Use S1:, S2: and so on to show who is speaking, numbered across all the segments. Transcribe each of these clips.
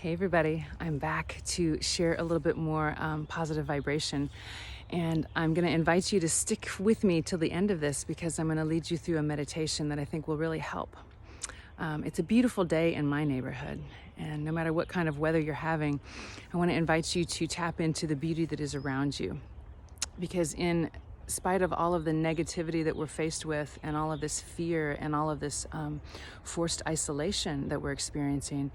S1: Hey everybody, I'm back to share a little bit more positive vibration, and I'm going to invite you to stick with me till the end of this because I'm going to lead you through a meditation that I think will really help. It's a beautiful day in my neighborhood, and no matter what kind of weather you're having, I want to invite you to tap into the beauty that is around you, because in spite of all of the negativity that we're faced with and all of this fear and all of this forced isolation that we're experiencing,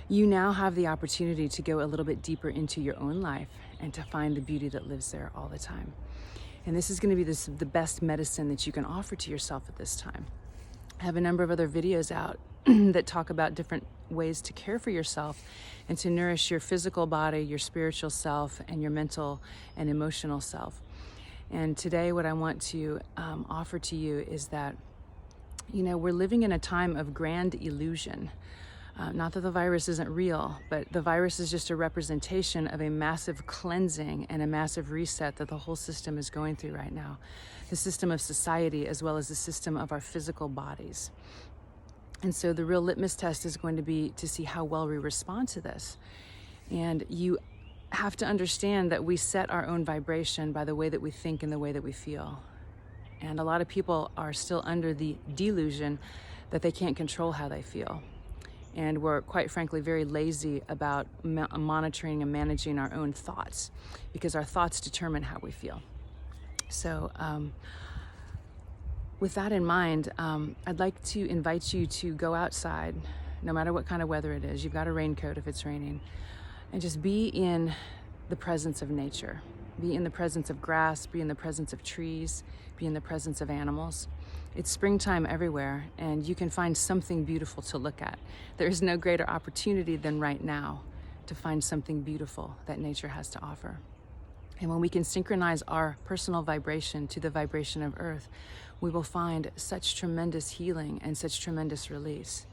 S1: you now have the opportunity to go a little bit deeper into your own life and to find the beauty that lives there all the time. And this is going to be the best medicine that you can offer to yourself at this time. I have a number of other videos out that talk about different ways to care for yourself and to nourish your physical body, your spiritual self, and your mental and emotional self. And today what I want to offer to you is that, we're living in a time of grand illusion. Not that the virus isn't real, but the virus is just a representation of a massive cleansing and a massive reset that the whole system is going through right now. The system of society as well as the system of our physical bodies. And so the real litmus test is going to be to see how well we respond to this. And you have to understand that we set our own vibration by the way that we think and the way that we feel. And a lot of people are still under the delusion that they can't control how they feel. And we're quite frankly very lazy about monitoring and managing our own thoughts, because our thoughts determine how we feel. So with that in mind, I'd like to invite you to go outside, no matter what kind of weather it is. You've got a raincoat if it's raining, and just be in the presence of nature. Be in the presence of grass, be in the presence of trees, be in the presence of animals. It's springtime everywhere, and you can find something beautiful to look at. There is no greater opportunity than right now to find something beautiful that nature has to offer. And when we can synchronize our personal vibration to the vibration of Earth, we will find such tremendous healing and such tremendous release.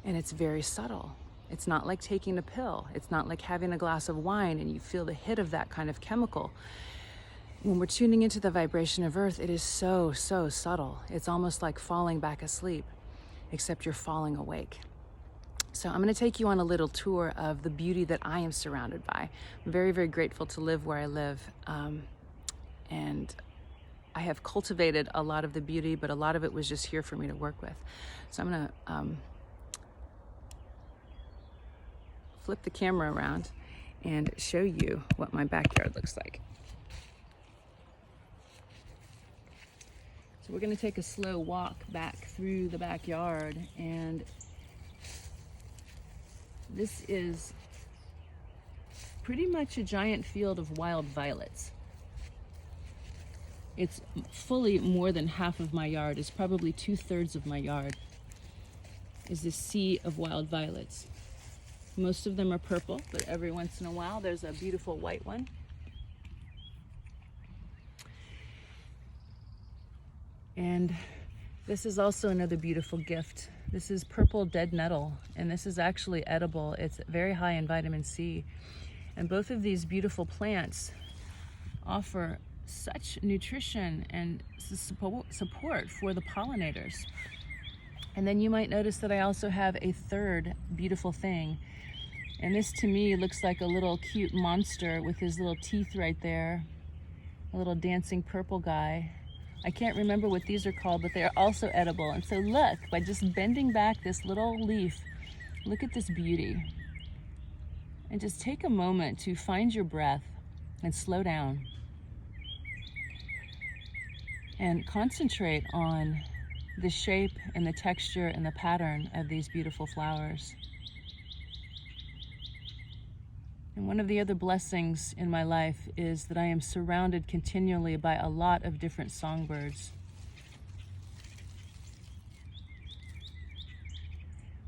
S1: And it's very subtle. It's not like taking a pill. It's not like having a glass of wine and you feel the hit of that kind of chemical. When we're tuning into the vibration of Earth, it is so, so subtle. It's almost like falling back asleep, except you're falling awake. So I'm going to take you on a little tour of the beauty that I am surrounded by. I'm very, very grateful to live where I live. And I have cultivated a lot of the beauty, but a lot of it was just here for me to work with. So I'm going to flip the camera around and show you what my backyard looks like. So we're going to take a slow walk back through the backyard, and this is pretty much a giant field of wild violets. It's fully more than half of my yard. It's probably 2/3 of my yard is this sea of wild violets. Most of them are purple, but every once in a while there's a beautiful white one. And this is also another beautiful gift. This is purple dead nettle, and this is actually edible. It's very high in vitamin C. And both of these beautiful plants offer such nutrition and support for the pollinators. And then you might notice that I also have a third beautiful thing. And this to me looks like a little cute monster with his little teeth right there. A little dancing purple guy. I can't remember what these are called, but they are also edible. And so look, by just bending back this little leaf, look at this beauty. And just take a moment to find your breath and slow down. And concentrate on the shape and the texture and the pattern of these beautiful flowers. And one of the other blessings in my life is that I am surrounded continually by a lot of different songbirds.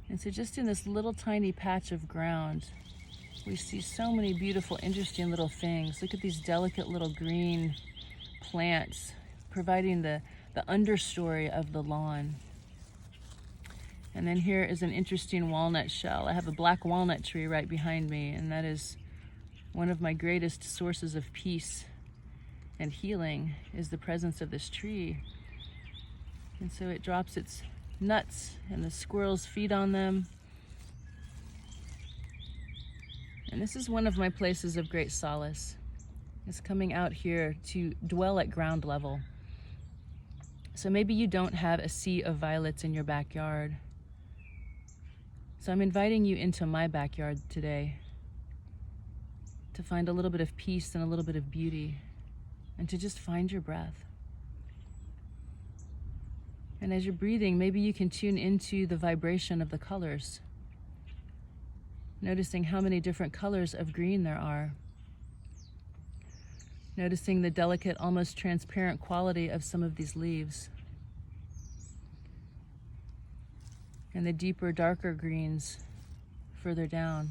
S1: And so just in this little tiny patch of ground, we see so many beautiful, interesting little things. Look at these delicate little green plants providing the understory of the lawn. And then here is an interesting walnut shell. I have a black walnut tree right behind me, and that is one of my greatest sources of peace and healing is the presence of this tree. And so it drops its nuts and the squirrels feed on them. And this is one of my places of great solace, is coming out here to dwell at ground level. So maybe you don't have a sea of violets in your backyard. So I'm inviting you into my backyard today to find a little bit of peace and a little bit of beauty, and to just find your breath. And as you're breathing, maybe you can tune into the vibration of the colors, noticing how many different colors of green there are, noticing the delicate, almost transparent quality of some of these leaves, and the deeper, darker greens further down.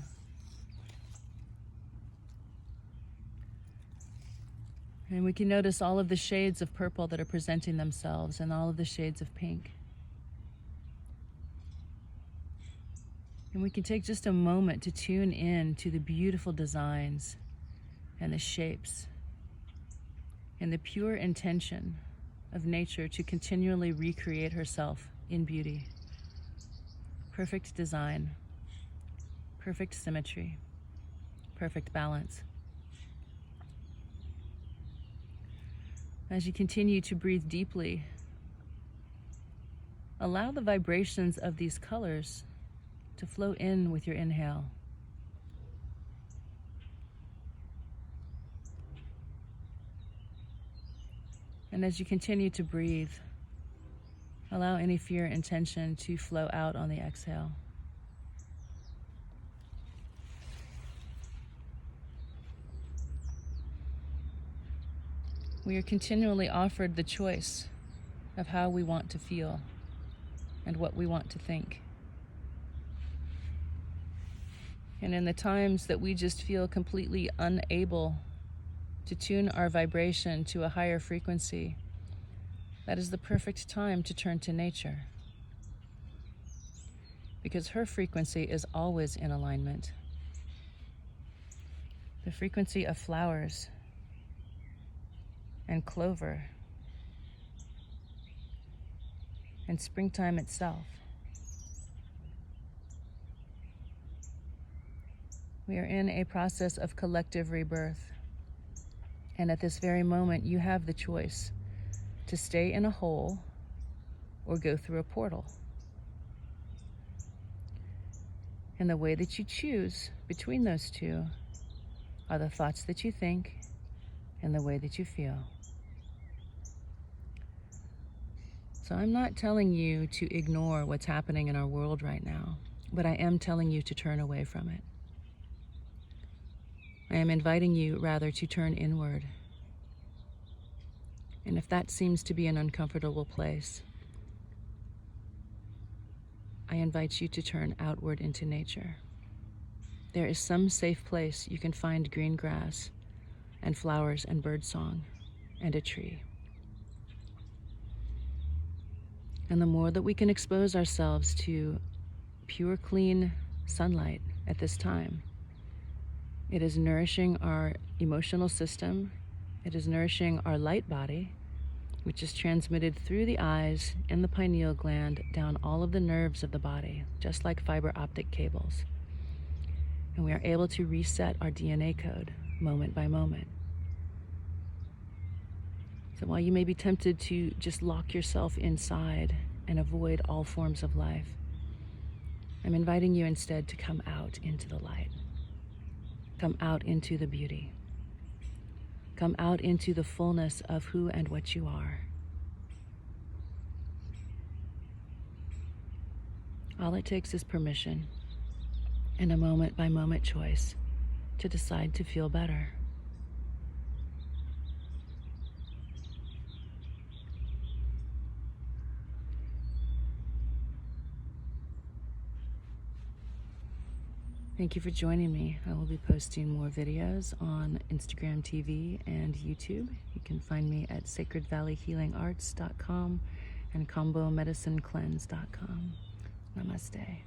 S1: And we can notice all of the shades of purple that are presenting themselves and all of the shades of pink. And we can take just a moment to tune in to the beautiful designs and the shapes and the pure intention of nature to continually recreate herself in beauty. Perfect design, perfect symmetry, perfect balance. As you continue to breathe deeply, allow the vibrations of these colors to flow in with your inhale. And as you continue to breathe, allow any fear and tension to flow out on the exhale. We are continually offered the choice of how we want to feel and what we want to think. And in the times that we just feel completely unable to tune our vibration to a higher frequency, that is the perfect time to turn to nature, because her frequency is always in alignment. The frequency of flowers and clover and springtime itself. We are in a process of collective rebirth, and at this very moment you have the choice to stay in a hole or go through a portal. And the way that you choose between those two are the thoughts that you think and the way that you feel. So I'm not telling you to ignore what's happening in our world right now, but I am telling you to turn away from it. I am inviting you rather to turn inward. And if that seems to be an uncomfortable place, I invite you to turn outward into nature. There is some safe place you can find green grass and flowers and birdsong and a tree. And the more that we can expose ourselves to pure, clean sunlight at this time, it is nourishing our emotional system. It is nourishing our light body, which is transmitted through the eyes and the pineal gland down all of the nerves of the body, just like fiber optic cables. And we are able to reset our DNA code moment by moment. So while you may be tempted to just lock yourself inside and avoid all forms of life, I'm inviting you instead to come out into the light. Come out into the beauty. Come out into the fullness of who and what you are. All it takes is permission and a moment-by-moment choice to decide to feel better. Thank you for joining me. I will be posting more videos on Instagram TV and YouTube. You can find me at sacredvalleyhealingarts.com and combomedicinecleanse.com. Namaste.